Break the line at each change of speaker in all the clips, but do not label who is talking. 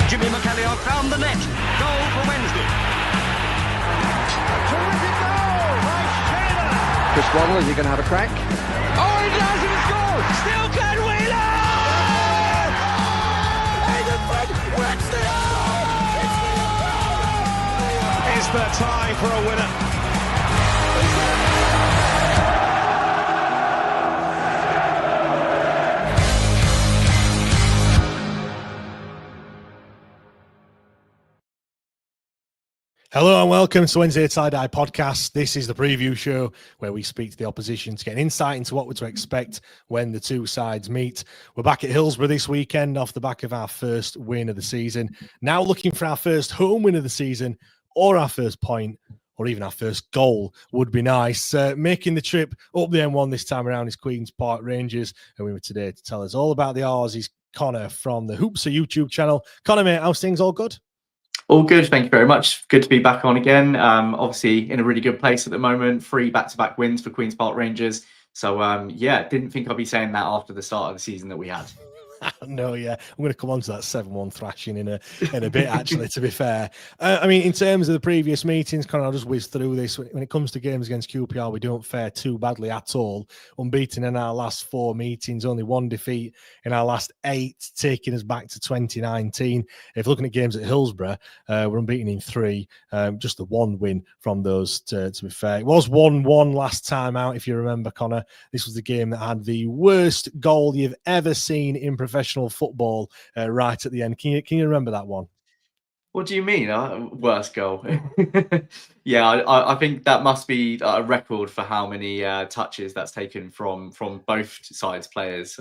Jimmy McAllister found the net. Goal for Wednesday.
Terrific goal by Sheridan.
Chris Waddle, is he going to have a crack?
Oh, he does, and he scores. Still Glenn Wheeler. Hayden Fred wins the Is there time for a winner?
Hello and welcome to Wednesday Tie-Dye Podcast. This is the preview show where we speak to the opposition to get an insight into what we're to expect when the two sides meet. We're back at Hillsborough this weekend off the back of our first win of the season. Now looking for our first home win of the season, or our first point, or even our first goal would be nice. Making the trip up the M1 this time around is Queen's Park Rangers, and we were today to tell us all about the R's is Connor from the Hoopser YouTube channel. Connor, mate, how's things? All good?
All good, thank you very much. Good to be back on again. Obviously in a really good place at the moment. 3 back-to-back wins for Queen's Park Rangers. So yeah, didn't think I'd be saying that after the start of the season that we had.
No, yeah, I'm going to come on to that 7-1 thrashing in a bit, actually, to be fair. I mean, in terms of the previous meetings, I'll just whiz through this. When it comes to games against QPR, we don't fare too badly at all. Unbeaten in our last 4 meetings, only 1 defeat in our last 8, taking us back to 2019. If looking at games at Hillsborough, we're unbeaten in 3, just the 1 win from those, to be fair. It was 1-1 last time out, if you remember, Connor. This was the game that had the worst goal you've ever seen in professional football right at the end. Can you remember that one?
What do you mean, worst goal? Yeah, I think that must be a record for how many touches that's taken from both sides' players.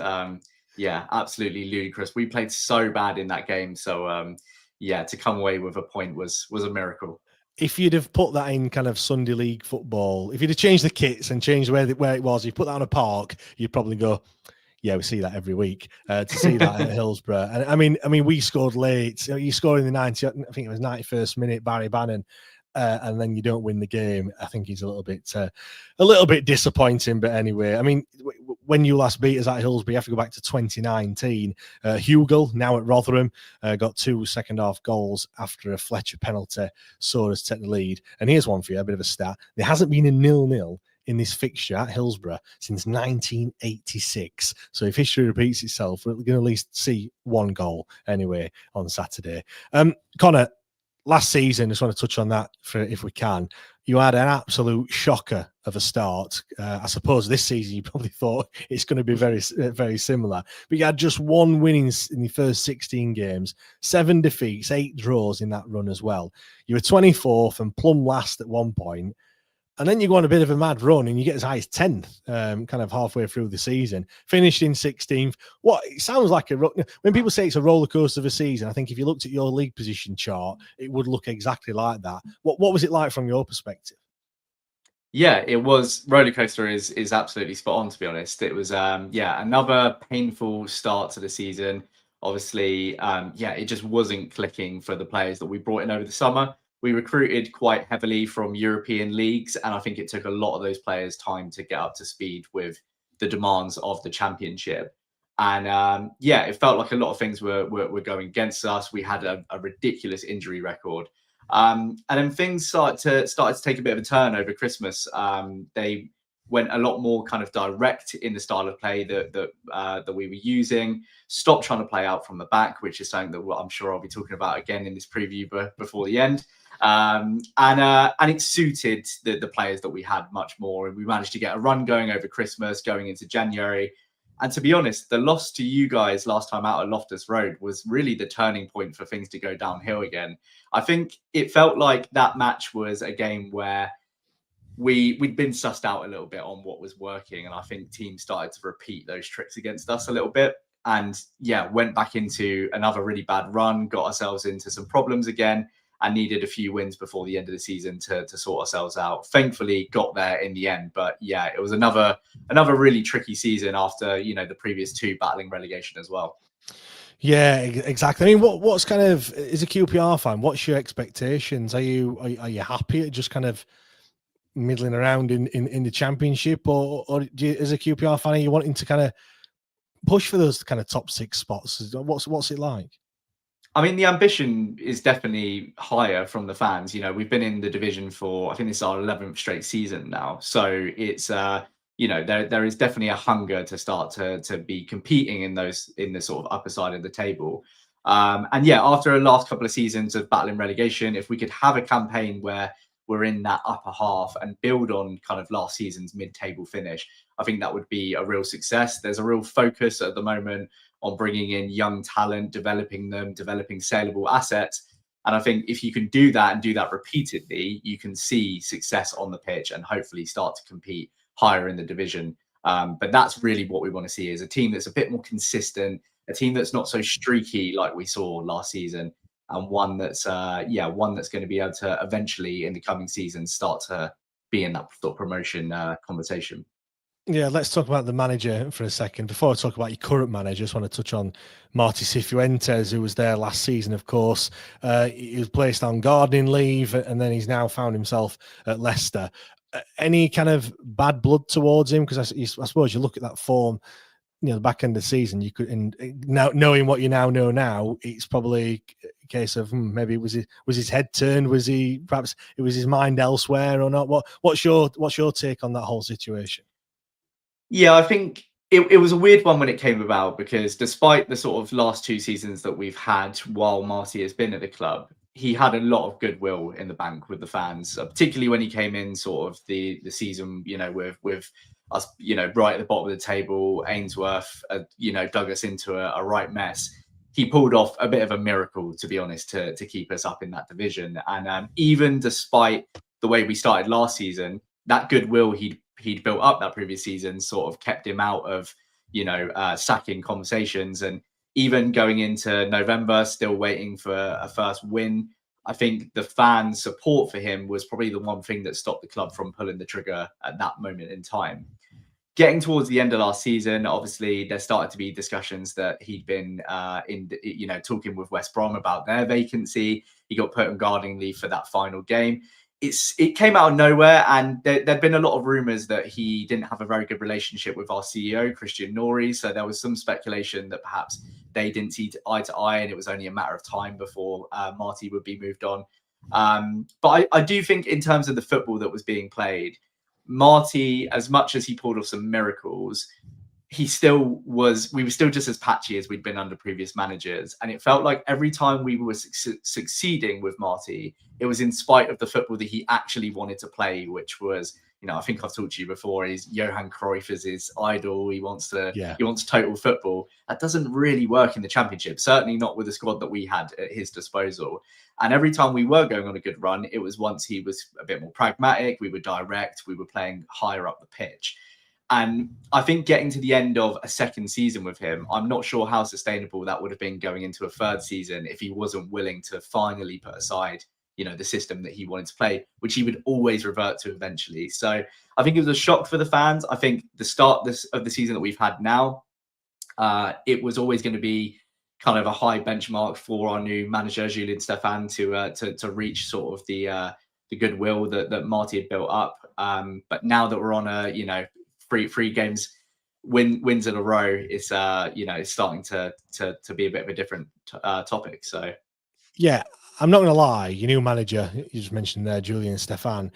Yeah, absolutely ludicrous. We played so bad in that game. So yeah, to come away with a point was a miracle.
If you'd have put that in kind of Sunday League football, if you'd have changed the kits and changed where it was, you put that on a park, you'd probably go, yeah, we see that every week. To see that at Hillsborough, and I mean, we scored late. You scored in the 90, I think it was 91st minute, Barry Bannon, and then you don't win the game. I think he's a little bit disappointing. But anyway, I mean, when you last beat us at Hillsborough, you have to go back to 2019. Hugel, now at Rotherham, got 2 second-half goals after a Fletcher penalty, saw us take the lead. And here's one for you, a bit of a stat. There hasn't been a 0-0 in this fixture at Hillsborough since 1986. So if history repeats itself, we're going to at least see 1 goal anyway on Saturday. Connor, last season, just want to touch on that if we can. You had an absolute shocker of a start. I suppose this season you probably thought it's going to be very, very similar. But you had just 1 win in the first 16 games, 7 defeats, 8 draws in that run as well. You were 24th and plumb last at one point. And then you go on a bit of a mad run and you get as high as 10th, kind of halfway through the season, finished in 16th. It sounds like when people say it's a roller coaster of a season, I think if you looked at your league position chart, it would look exactly like that. What was it like from your perspective?
Yeah, it was. Roller coaster is absolutely spot on, to be honest. It was, yeah, another painful start to the season. Obviously, yeah, it just wasn't clicking for the players that we brought in over the summer. We recruited quite heavily from European leagues, and I think it took a lot of those players time to get up to speed with the demands of the championship. And yeah, it felt like a lot of things were going against us. We had a ridiculous injury record. And then things started to take a bit of a turn over Christmas. They went a lot more kind of direct in the style of play that we were using. Stopped trying to play out from the back, which is something that I'm sure I'll be talking about again in this preview before the end. And it suited the players that we had much more, and we managed to get a run going over Christmas, going into January. And to be honest, the loss to you guys last time out at Loftus Road was really the turning point for things to go downhill again. I think it felt like that match was a game where we'd been sussed out a little bit on what was working, and I think teams started to repeat those tricks against us a little bit. And yeah, went back into another really bad run, got ourselves into some problems again, and needed a few wins before the end of the season to sort ourselves out. Thankfully, got there in the end. But yeah, it was another really tricky season after, you know, the previous 2 battling relegation as well.
Yeah, exactly. I mean, what's kind of, as a QPR fan, what's your expectations? Are you happy at just kind of middling around in the championship, or do you, as a QPR fan, are you wanting to kind of push for those kind of top 6 spots? What's it like?
I mean, the ambition is definitely higher from the fans. We've been in the division for, I think this is our 11th straight season now. So it's, there is definitely a hunger to start to be competing in the sort of upper side of the table. And yeah, after a last couple of seasons of battling relegation, if we could have a campaign where we're in that upper half and build on kind of last season's mid-table finish, I think that would be a real success. There's a real focus at the moment on bringing in young talent, developing them, developing saleable assets. And I think if you can do that and do that repeatedly, you can see success on the pitch and hopefully start to compete higher in the division. But that's really what we want to see, is a team that's a bit more consistent, a team that's not so streaky like we saw last season, and one that's going to be able to eventually in the coming seasons start to be in that sort of promotion conversation.
Yeah, let's talk about the manager for a second. Before I talk about your current manager, I just want to touch on Marti Cifuentes, who was there last season, of course. He was placed on gardening leave, and then he's now found himself at Leicester. Any kind of bad blood towards him? Because I suppose you look at that form, the back end of the season, you could, and now knowing what you now know, it's probably a case of maybe was his head turned? Was he, perhaps it was his mind elsewhere or not? What's your take on that whole situation?
Yeah, I think it was a weird one when it came about, because despite the sort of last 2 seasons that we've had while Marty has been at the club, he had a lot of goodwill in the bank with the fans, particularly when he came in sort of the season, with us, right at the bottom of the table. Ainsworth, dug us into a right mess. He pulled off a bit of a miracle, to be honest, to keep us up in that division. And even despite the way we started last season, that goodwill he'd built up that previous season sort of kept him out of sacking conversations. And even going into November, still waiting for a first win, I think the fan support for him was probably the one thing that stopped the club from pulling the trigger at that moment in time. Getting towards the end of last season, obviously there started to be discussions that he'd been talking with West Brom about their vacancy. He got put on gardening leave for that final game. It came out of nowhere, and there'd been a lot of rumours that he didn't have a very good relationship with our CEO, Christian Nori. So there was some speculation that perhaps they didn't see eye to eye, and it was only a matter of time before Marty would be moved on. But I do think, in terms of the football that was being played, Marty, as much as he pulled off some miracles, we were still just as patchy as we'd been under previous managers. And it felt like every time we were succeeding with Marty, it was in spite of the football that he actually wanted to play, which was, I think I've talked to you before, is Johan Cruyff is his idol. He wants total football. That doesn't really work in the Championship, certainly not with the squad that we had at his disposal. And every time we were going on a good run, it was once he was a bit more pragmatic, we were direct, we were playing higher up the pitch. And I think getting to the end of a second season with him, I'm not sure how sustainable that would have been going into a third season if he wasn't willing to finally put aside, the system that he wanted to play, which he would always revert to eventually. So I think it was a shock for the fans. I think the start of the season that we've had now, it was always going to be kind of a high benchmark for our new manager, Julien Stéphan, to reach sort of the goodwill that Marty had built up. But now that we're on a, three games wins in a row, it's it's starting to be a bit of a different topic. So
yeah, I'm not gonna lie, your new manager, you just mentioned there, Julien Stéphan,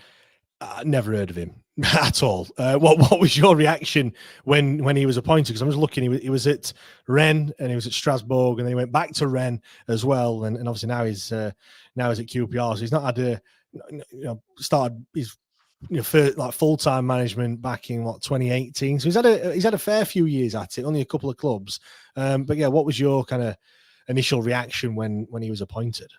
never heard of him at all. What was your reaction when he was appointed? Because I'm just looking, he was at Rennes and he was at Strasbourg, and then he went back to Rennes as well, and obviously now he's at QPR. So he's not had started his for like full-time management back in 2018. So he's had a fair few years at it, only a couple of clubs. But yeah, what was your kind of initial reaction when he was appointed?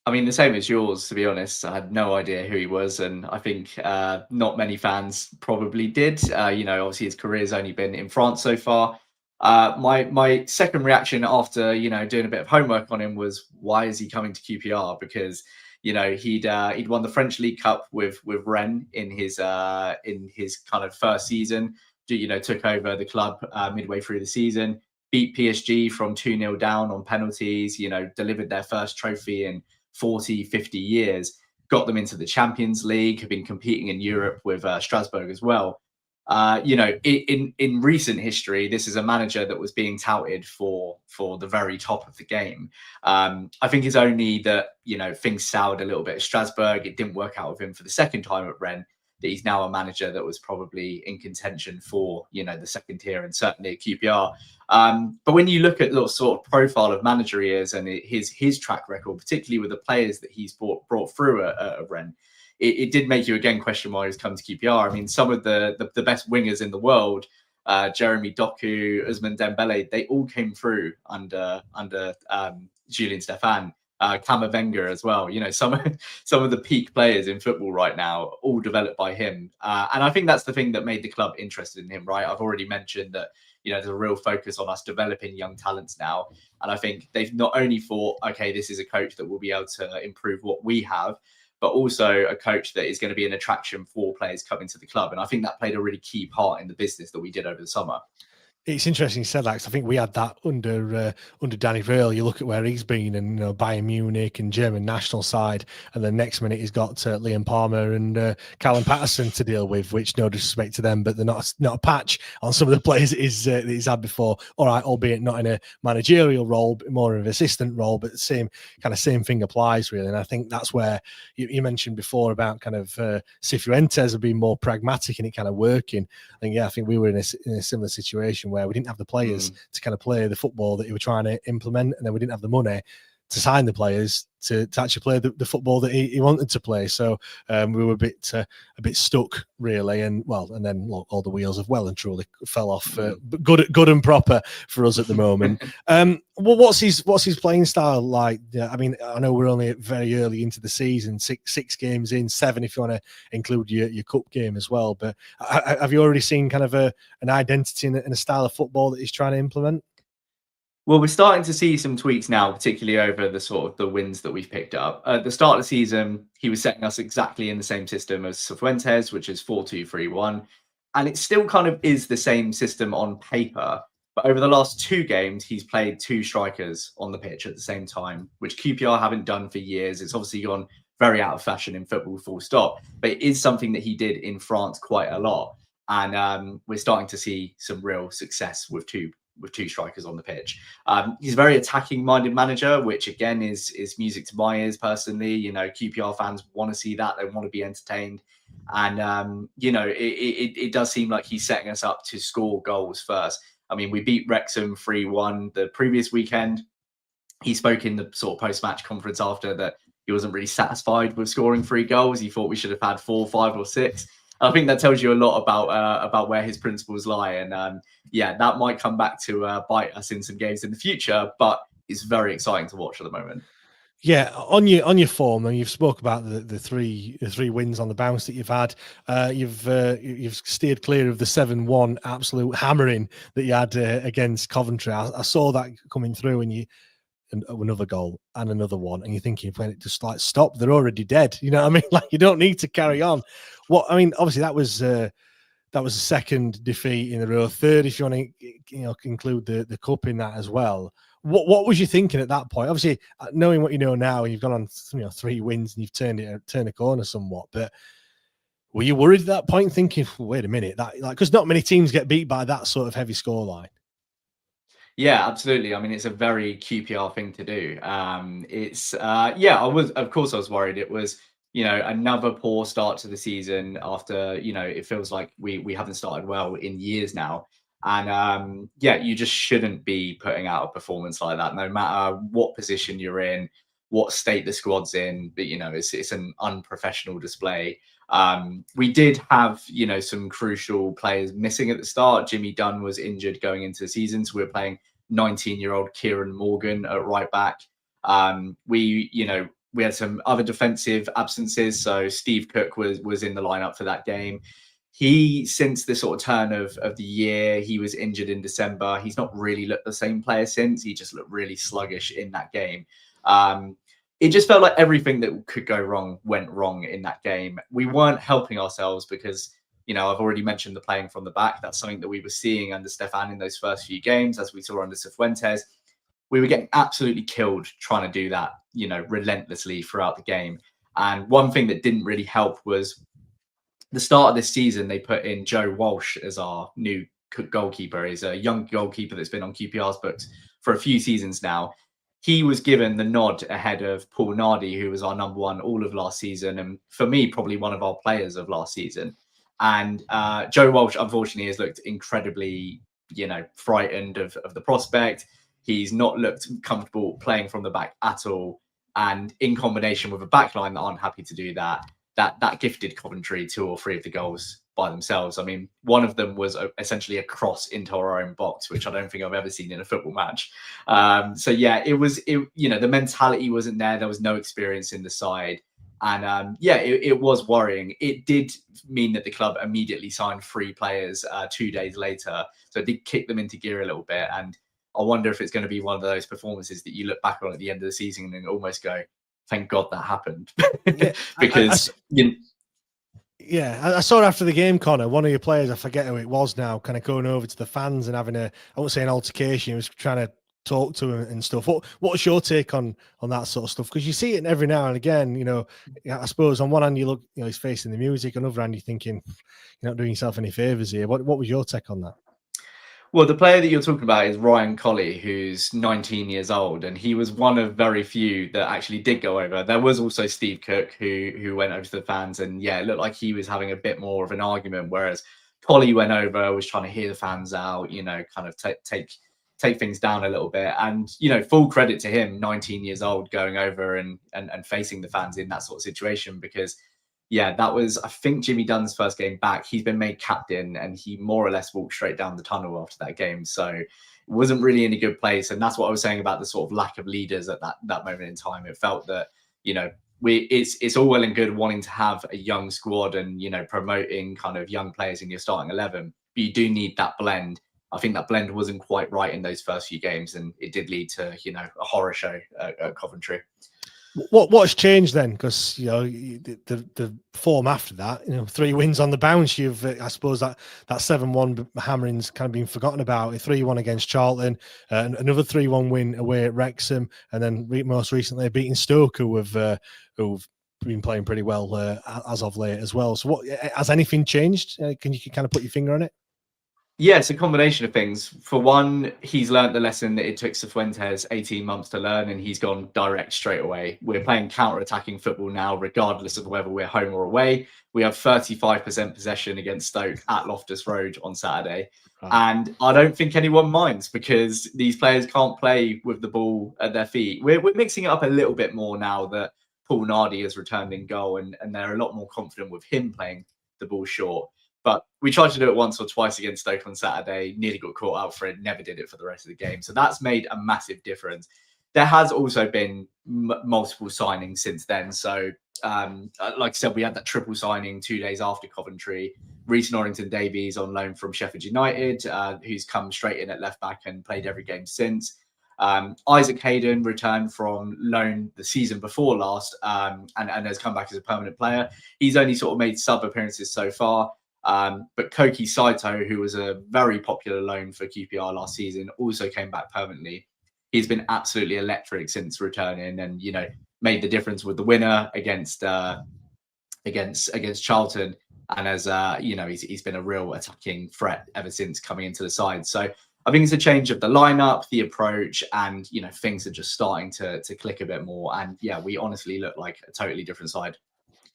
I mean, the same as yours, to be honest. I had no idea who he was, and I think not many fans probably did. Obviously his career's only been in France so far. My second reaction after doing a bit of homework on him was, why is he coming to QPR? Because he'd won the French League Cup with Rennes in his kind of first season. Took over the club midway through the season, beat PSG from 2-0 down on penalties. Delivered their first trophy in 40, 50 years. Got them into the Champions League. Have been competing in Europe with Strasbourg as well. In recent history, this is a manager that was being touted for the very top of the game. I think it's only that things soured a little bit at Strasbourg. It didn't work out with him for the second time at Rennes. That he's now a manager that was probably in contention for the second tier and certainly at QPR. But when you look at the sort of profile of manager he is and his track record, particularly with the players that he's brought through at Rennes, it did make you again question why he's come to QPR. I mean, some of the best wingers in the world, Jeremy Doku, Ousmane Dembele, they all came through under Julien Stéphan, Camavinga as well. Some of the peak players in football right now, all developed by him. And I think that's the thing that made the club interested in him, right? I've already mentioned that there's a real focus on us developing young talents now. And I think they've not only thought, okay, this is a coach that will be able to improve what we have, but also a coach that is going to be an attraction for players coming to the club. And I think that played a really key part in the business that we did over the summer.
It's interesting you said that, because I think we had that under Danny Vril. You look at where he's been, and Bayern Munich and German national side, and the next minute he's got Liam Palmer and Callum Patterson to deal with. Which, no disrespect to them, but they're not a patch on some of the players that he's had before. All right, albeit not in a managerial role, but more of an assistant role. But the same thing applies really. And I think that's where you mentioned before about kind of Cifuentes being more pragmatic and it kind of working. I think we were in a similar situation where we didn't have the players to kind of play the football that he were trying to implement, and then we didn't have the money to sign the players to actually play the football that he wanted to play. So we were a bit stuck really, and then look, all the wheels have well and truly fell off. But good and proper for us at the moment. What's his playing style like? I mean, I know we're only very early into the season, six games in, 7 if you want to include your cup game as well. But have you already seen kind of an identity and a style of football that he's trying to implement?
Well, we're starting to see some tweaks now, particularly over the sort of the wins that we've picked up. At the start of the season, he was setting us exactly in the same system as Cifuentes, which is 4-2-3-1. And it still kind of is the same system on paper. But over the last 2 games, he's played 2 strikers on the pitch at the same time, which QPR haven't done for years. It's obviously gone very out of fashion in football, full stop. But it is something that he did in France quite a lot. And we're starting to see some real success with two strikers on the pitch. He's a very attacking-minded manager, which again is music to my ears personally. QPR fans want to see that; they want to be entertained, and it does seem like he's setting us up to score goals first. I mean, we beat Wrexham 3-1 the previous weekend. He spoke in the sort of post-match conference after that he wasn't really satisfied with scoring 3 goals. He thought we should have had 4, 5, or 6. I think that tells you a lot about where his principles lie, and that might come back to bite us in some games in the future. But it's very exciting to watch at the moment.
Yeah, on your form, and you've spoke about the three wins on the bounce that you've had. You've steered clear of the 7-1 absolute hammering that you had against Coventry. I saw that coming through, and another goal and another one, and you're thinking, when it just like stop, they're already dead. You know what I mean? Like, you don't need to carry on. Obviously that was a second defeat in a row, third if you want to include the cup in that as well. What was you thinking at that point? Obviously, knowing what you know now, you've gone on 3 wins and you've turned a corner somewhat. But were you worried at that point, thinking, wait a minute, because not many teams get beat by that sort of heavy scoreline?
Yeah, absolutely. I mean, it's a very QPR thing to do. Of course I was worried. It was, another poor start to the season after, it feels like we haven't started well in years now. And you just shouldn't be putting out a performance like that, no matter what position you're in, what state the squad's in. But, it's an unprofessional display. We did have, some crucial players missing at the start. Jimmy Dunn was injured going into the season, so we were playing 19-year-old Kieran Morgan at right back. We had some other defensive absences. So Steve Cook was in the lineup for that game. He, since the sort of turn of the year, he was injured in December. He's not really looked the same player since. He just looked really sluggish in that game. It just felt like everything that could go wrong went wrong in that game. We weren't helping ourselves because, I've already mentioned the playing from the back. That's something that we were seeing under Stéphan in those first few games, as we saw under Cifuentes. We were getting absolutely killed trying to do that, relentlessly throughout the game. And one thing that didn't really help was the start of this season, they put in Joe Walsh as our new goalkeeper. He's a young goalkeeper that's been on QPR's books for a few seasons now. He was given the nod ahead of Paul Nardi, who was our number one all of last season, and for me, probably one of our players of last season. And Joe Walsh, unfortunately, has looked incredibly, frightened of the prospect. He's not looked comfortable playing from the back at all. And in combination with a backline that aren't happy to do that, that gifted Coventry 2 or 3 of the goals by themselves. I mean, one of them was essentially a cross into our own box, which I don't think I've ever seen in a football match. So yeah, the mentality wasn't there. There was no experience in the side. And it was worrying. It did mean that the club immediately signed 3 players 2 days later. So it did kick them into gear a little bit. And I wonder if it's going to be one of those performances that you look back on at the end of the season and almost go, thank God that happened.
Yeah,
because
I saw after the game, Connor, one of your players, I forget who it was now, kind of going over to the fans and having I won't say an altercation, he was trying to talk to him and stuff. What's your take on that sort of stuff? Because you see it every now and again, I suppose on one hand you look, he's facing the music, on the other hand you're thinking, you're not doing yourself any favours here. What was your take on that?
Well, the player that you're talking about is Ryan Colley, who's 19 years old, and he was one of very few that actually did go over. There was also Steve Cook, who went over to the fans, and it looked like he was having a bit more of an argument, whereas Colley went over, was trying to hear the fans out, kind of take things down a little bit. And, full credit to him, 19 years old, going over and facing the fans in that sort of situation, because that was, I think, Jimmy Dunn's first game back. He's been made captain and he more or less walked straight down the tunnel after that game. So it wasn't really in a good place. And that's what I was saying about the sort of lack of leaders at that moment in time. It felt that, it's all well and good wanting to have a young squad and, promoting kind of young players in your starting 11, but you do need that blend. I think that blend wasn't quite right in those first few games, and it did lead to, a horror show at Coventry.
What's changed then? Because the form after that, 3 wins on the bounce. You've, I suppose that 7-1 hammering's kind of been forgotten about. A 3-1 against Charlton, another 3-1 win away at Wrexham, and then most recently beating Stoke, who've been playing pretty well as of late as well. So, what has anything changed? Can you kind of put your finger on it?
Yeah, it's a combination of things. For one, he's learned the lesson that it took Cifuentes 18 months to learn, and he's gone direct straight away. We're playing counter-attacking football now, regardless of whether we're home or away. We have 35% possession against Stoke at Loftus Road on Saturday. And I don't think anyone minds, because these players can't play with the ball at their feet. We're mixing it up a little bit more now that Paul Nardi has returned in goal, and they're a lot more confident with him playing the ball short. But we tried to do it once or twice against Stoke on Saturday, nearly got caught out for it, never did it for the rest of the game. So that's made a massive difference. There has also been multiple signings since then. So, like I said, we had that triple signing 2 days after Coventry. Reece Norrington-Davies on loan from Sheffield United, who's come straight in at left back and played every game since. Isaac Hayden returned from loan the season before last and has come back as a permanent player. He's only sort of made sub appearances so far. But Koki Saito, who was a very popular loan for QPR last season, also came back permanently. He's been absolutely electric since returning, and made the difference with the winner against Charlton. And as he's been a real attacking threat ever since coming into the side. So I think it's a change of the lineup, the approach, and things are just starting to click a bit more. And we honestly look like a totally different side.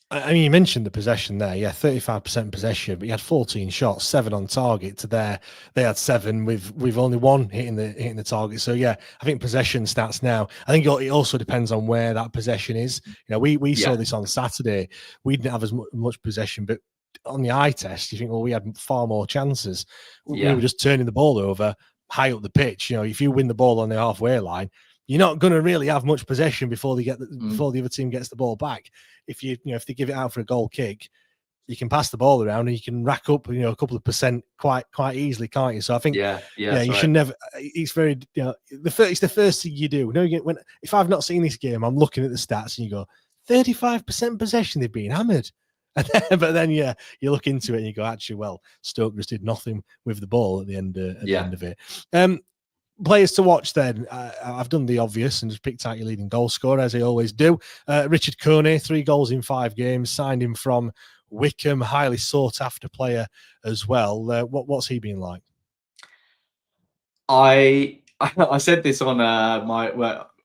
I mean, you mentioned the possession there. 35% possession, but you had 14 shots, 7 on target. To there, they had 7 with only 1 hitting the target. So I think possession stats now. I think it also depends on where that possession is. We saw this on Saturday. We didn't have as much possession, but on the eye test, you think, well, we had far more chances. We were just turning the ball over high up the pitch. If you win the ball on the halfway line, you're not going to really have much possession before they before the other team gets the ball back. If if they give it out for a goal kick, you can pass the ball around and you can rack up a couple of percent quite easily, can't you? So I think you should never. It's very it's the first thing you do. If I've not seen this game, I'm looking at the stats and you go 35% possession. They've been hammered. But then you look into it and you go, actually, well, Stoke just did nothing with the ball at the end of it. players to watch then. I've done the obvious and just picked out your leading goal scorer, as I always do. Richard Coney, 3 goals in 5 games, signed him from Wickham, highly sought after player as well. What's he been like?
I said this on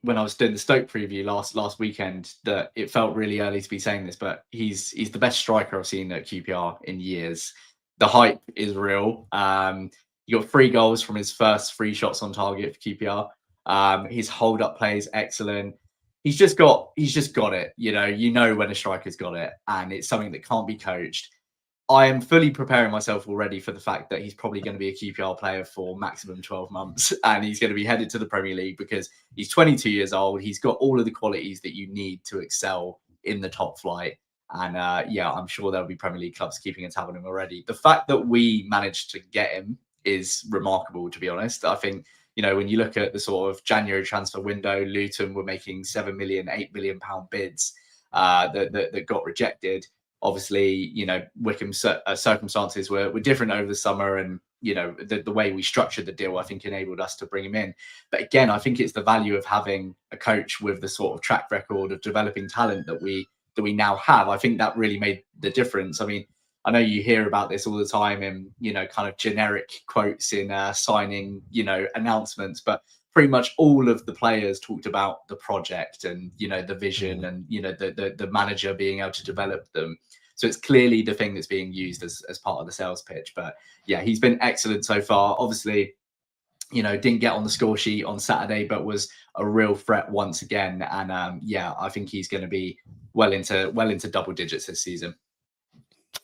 when I was doing the Stoke preview last weekend, that it felt really early to be saying this, but he's the best striker I've seen at QPR in years. The hype is real. He got 3 goals from his first 3 shots on target for QPR. His hold up play is excellent. He's just got it. You know when a striker's got it, and it's something that can't be coached. I am fully preparing myself already for the fact that he's probably going to be a QPR player for maximum 12 months, and he's going to be headed to the Premier League because he's 22 years old. He's got all of the qualities that you need to excel in the top flight. And I'm sure there'll be Premier League clubs keeping a tab on him already. The fact that we managed to get him is remarkable, to be honest. I think, when you look at the sort of January transfer window, Luton were making 7 million, 8 million pound bids that got rejected. Obviously, Wickham's circumstances were different over the summer, and the way we structured the deal, I think, enabled us to bring him in. But again, I think it's the value of having a coach with the sort of track record of developing talent that we now have. I think that really made the difference. I mean, I know you hear about this all the time in kind of generic quotes in signing announcements, but pretty much all of the players talked about the project and the vision and the manager being able to develop them. So it's clearly the thing that's being used as part of the sales pitch. But yeah, he's been excellent so far. Obviously, didn't get on the score sheet on Saturday, but was a real threat once again. And I think he's going to be well into double digits this season.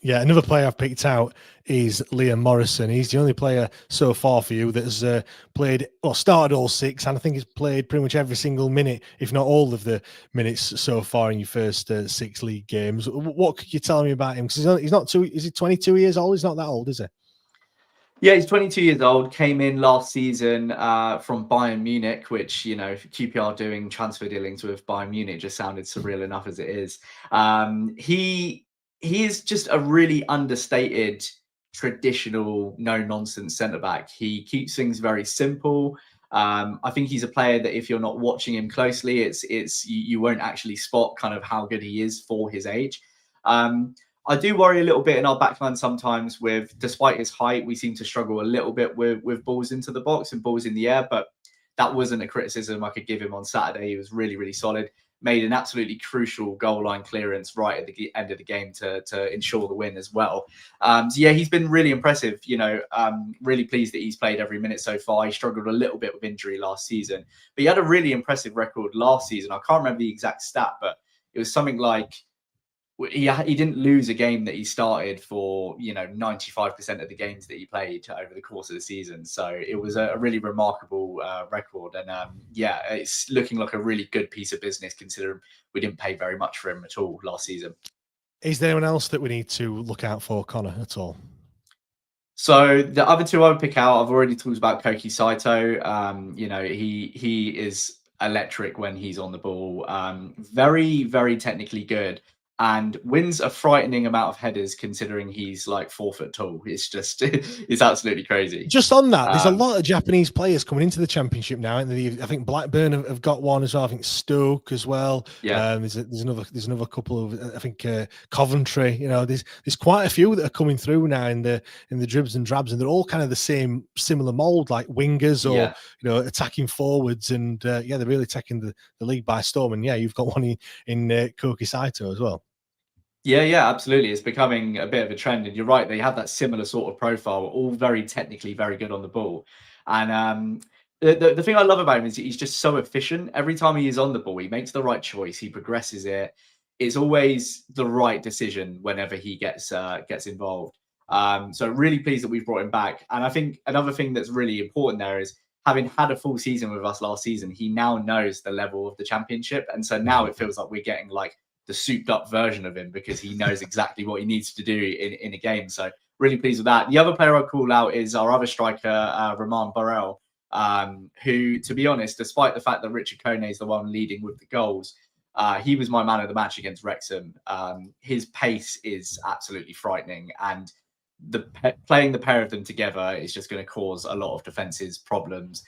Yeah, another player I've picked out is Liam Morrison. He's the only player so far for you that has started all 6, and I think he's played pretty much every single minute, if not all of the minutes so far in your first 6 league games. What could you tell me about him? Because he's not too. Is he 22 years old? He's not that old, is he?
Yeah, he's 22 years old. Came in last season from Bayern Munich, which, QPR doing transfer dealings with Bayern Munich just sounded surreal enough as it is. He is just a really understated, traditional, no-nonsense centre-back. He keeps things very simple. I think he's a player that if you're not watching him closely, you won't actually spot kind of how good he is for his age. I do worry a little bit in our backline sometimes despite his height, we seem to struggle a little bit with balls into the box and balls in the air, but that wasn't a criticism I could give him on Saturday. He was really, really solid. Made an absolutely crucial goal line clearance right at the end of the game to ensure the win as well. He's been really impressive. Really pleased that he's played every minute so far. He struggled a little bit with injury last season, but he had a really impressive record last season. I can't remember the exact stat, but it was something like he didn't lose a game that he started for 95% of the games that he played over the course of the season. So it was a really remarkable record, and it's looking like a really good piece of business considering we didn't pay very much for him at all last season.
Is there anyone else that we need to look out for, Connor, at all?
So the other 2 I would pick out, I've already talked about Koki Saito. He is electric when he's on the ball. Very, very technically good. And wins a frightening amount of headers considering he's like 4 foot tall. It's just, it's absolutely crazy.
Just on that, there's a lot of Japanese players coming into the championship now. And I think Blackburn have got one as well. I think Stoke as well.
Yeah.
There's another couple of, I think Coventry. There's quite a few that are coming through now in the dribs and drabs, and they're all kind of the similar mold, like wingers or attacking forwards. And they're really taking the league by storm. And you've got one in Koki Saito as well.
Yeah, absolutely. It's becoming a bit of a trend. And you're right, they have that similar sort of profile, all very technically very good on the ball. And the thing I love about him is he's just so efficient. Every time he is on the ball, he makes the right choice. He progresses it. It's always the right decision whenever he gets involved. So really pleased that we've brought him back. And I think another thing that's really important there is having had a full season with us last season, he now knows the level of the championship. And so now it feels like we're getting like the souped up version of him because he knows exactly what he needs to do in a game. So really pleased with that. The other player I'll call out is our other striker, Roman Burrell, who, to be honest, despite the fact that Richard Kone is the one leading with the goals, he was my man of the match against Wrexham. His pace is absolutely frightening. And playing the pair of them together is just going to cause a lot of defenses problems.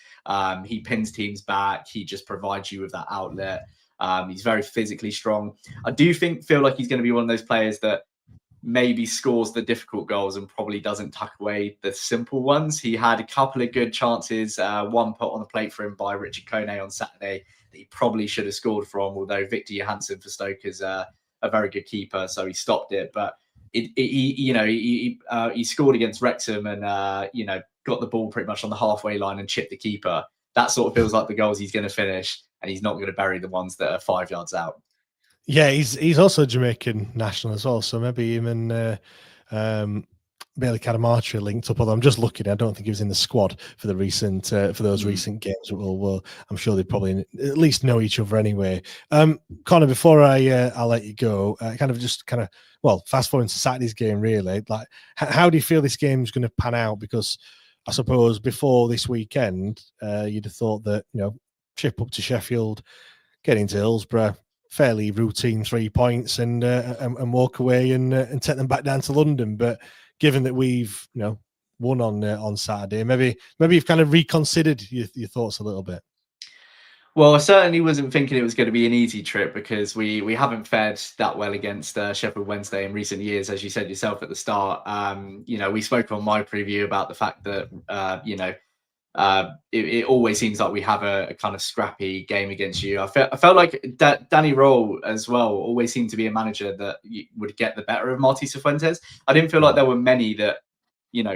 He pins teams back. He just provides you with that outlet. He's very physically strong. I do feel like he's going to be one of those players that maybe scores the difficult goals and probably doesn't tuck away the simple ones. He had a couple of good chances, one put on the plate for him by Richard Kone on Saturday that he probably should have scored from, although Victor Johansson for Stoke is a very good keeper, so he stopped it. But he scored against Wrexham and got the ball pretty much on the halfway line and chipped the keeper. That sort of feels like the goals he's going to finish, and he's not going to bury the ones that are 5 yards out.
Yeah, he's also Jamaican national as well, so maybe him and Bailey Cadamarchi linked up. Although I'm just looking, I don't think he was in the squad for the recent for those recent games. Well, I'm sure they probably at least know each other anyway. Connor, before I'll let you go, fast forward to Saturday's game. Really, like how do you feel this game's going to pan out? Because I suppose before this weekend, you'd have thought that ship up to Sheffield, get into Hillsborough, fairly routine 3 points, and walk away and take them back down to London. But given that we've won on Saturday, maybe you've kind of reconsidered your thoughts a little bit.
Well, I certainly wasn't thinking it was going to be an easy trip because we haven't fared that well against Sheffield Wednesday in recent years, as you said yourself at the start. We spoke on my preview about the fact that it always seems like we have a kind of scrappy game against you. I felt like Danny Roll as well always seemed to be a manager that would get the better of Martí Cifuentes. I didn't feel like there were many that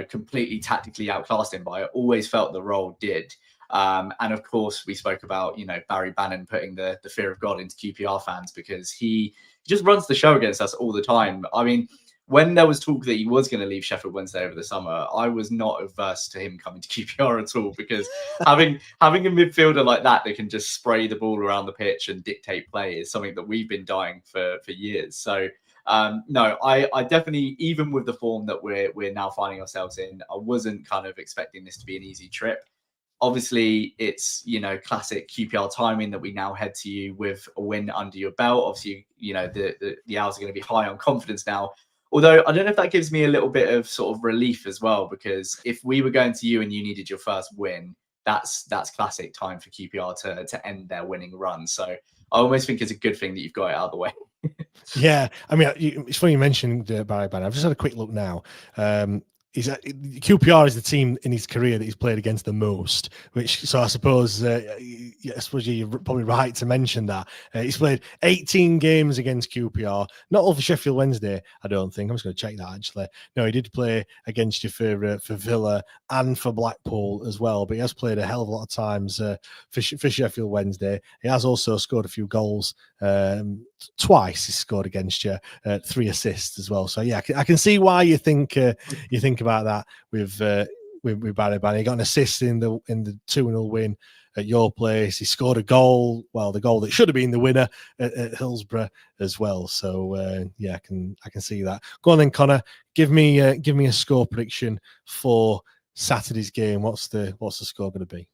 completely tactically outclassed him, but I always felt the Roll did. And of course, we spoke about Barry Bannon putting the fear of God into QPR fans because he just runs the show against us all the time. I mean, when there was talk that he was going to leave Sheffield Wednesday over the summer, I was not averse to him coming to QPR at all because having a midfielder like that can just spray the ball around the pitch and dictate play is something that we've been dying for years. So no, I definitely, even with the form that we're now finding ourselves in, I wasn't kind of expecting this to be an easy trip. Obviously, it's classic QPR timing that we now head to you with a win under your belt. Obviously, the Owls are going to be high on confidence now. Although I don't know if that gives me a little bit of sort of relief as well, because if we were going to you and you needed your first win, that's classic time for QPR to end their winning run. So I almost think it's a good thing that you've got it out of the way.
Yeah, I mean, it's funny you mentioned Barry Bannon. I've just had a quick look now. QPR is the team in his career that he's played against the most, so I suppose you're probably right to mention that. He's played 18 games against QPR, not all for Sheffield Wednesday, I don't think. I'm just going to check that actually. No, he did play against you for Villa and for Blackpool as well, but he has played a hell of a lot of times for Sheffield Wednesday. He has also scored a few goals. Twice he scored against you, 3 assists as well. So yeah, I can see why you think about that with Barry Bannon. He got an assist in the 2-0 win at your place. He scored a goal, the goal that should have been the winner at Hillsborough as well. So yeah, I can see that. Go on then, Connor. Give me a score prediction for Saturday's game. What's the score going to be?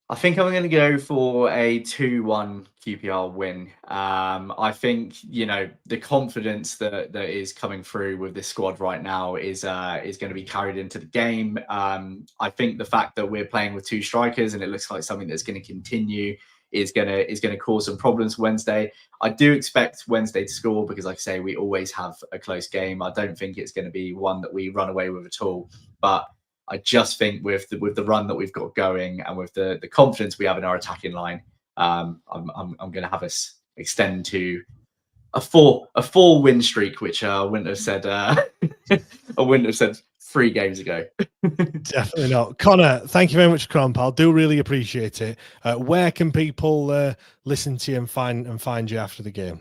I think I'm going to go for a 2-1 QPR win. I think the confidence that is coming through with this squad right now is going to be carried into the game. I think the fact that we're playing with 2 strikers and it looks like something that's going to continue is going to cause some problems Wednesday. I do expect Wednesday to score because, like I say, we always have a close game. I don't think it's going to be one that we run away with at all, but I just think with the run that we've got going and with the confidence we have in our attacking line, I'm going to have us extend to a 4-win streak, which I wouldn't have said 3 games ago.
Definitely not. Connor, thank you very much, Cronpal. Do really appreciate it. Where can people listen to you and find you after the game?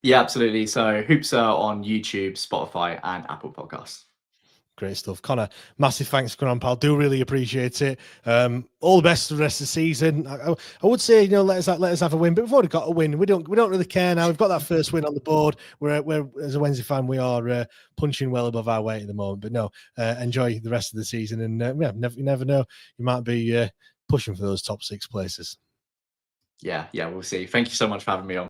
Yeah, absolutely. So Hoops are on YouTube, Spotify, and Apple Podcasts.
Great stuff, Connor. Massive thanks, Grandpa. Do really appreciate it. All the best for the rest of the season. I would say, let us have a win, but we've already got a win. We don't really care now. We've got that first win on the board. We're as a Wednesday fan, we are punching well above our weight at the moment. But no, enjoy the rest of the season, and you never know. You might be pushing for those top 6 places.
Yeah, we'll see. Thank you so much for having me on.